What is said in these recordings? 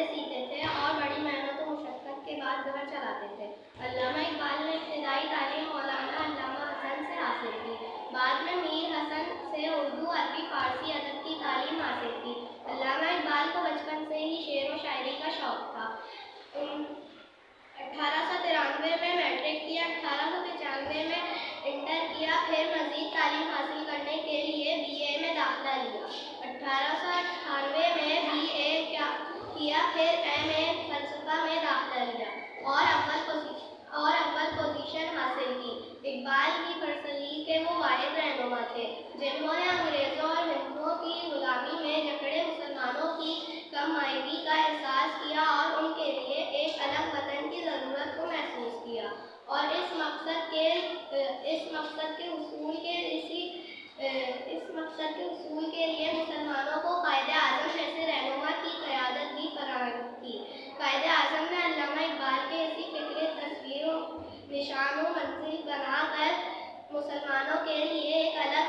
کپڑے سیتے تھے اور بڑی محنت و مشقت کے بعد گھر چلاتے تھے۔ علامہ اقبال نے ابتدائی تعلیم مولانا علامہ حسن سے حاصل کی، بعد میں میر حسن سے اردو، عربی، فارسی ادب کی تعلیم حاصل کی۔ علامہ اقبال کو بچپن سے ہی شعر و شاعری کا شوق تھا۔ 1893 میں میٹرک کیا، 1895 میں انٹر کیا، پھر مزید تعلیم حاصل کرنے کے لیے BA میں داخلہ لیا۔ 1898 میں BA کیا، پھر MA فلسفہ میں داخلہ لیا اور اول پوزیشن حاصل کی۔ اقبال کی برصغیر کے وہ واحد رہنما تھے جنہوں نے انگریزوں اور ہندوؤں کی غلامی میں جکڑے مسلمانوں کی کم آئیگی کا احساس کیا اور ان کے لیے ایک الگ وطن کی ضرورت کو محسوس کیا، اور اس مقصد کے لیے مسلمانوں کو قائد اعظم جیسے رہنما کی قیادت بھی فراہم کی۔ قائد اعظم نے علامہ اقبال کے اسی فکر تصویر و نشان و منزل بنا کر مسلمانوں کے لیے ایک الگ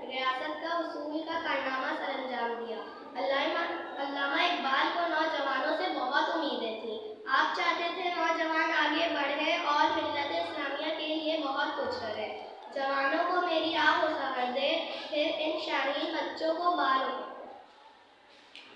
ریاست کا وصول کا کارنامہ سر انجام دیا۔ علامہ اقبال کو نوجوانوں سے بہت امیدیں تھیں۔ آپ چاہتے تھے نوجوان آگے بڑھے اور ملت اسلامیہ کے لیے بہت کچھ کرے۔ جوانوں کو میری راہ مسہر دے، پھر ان شاہین بچوں کو بال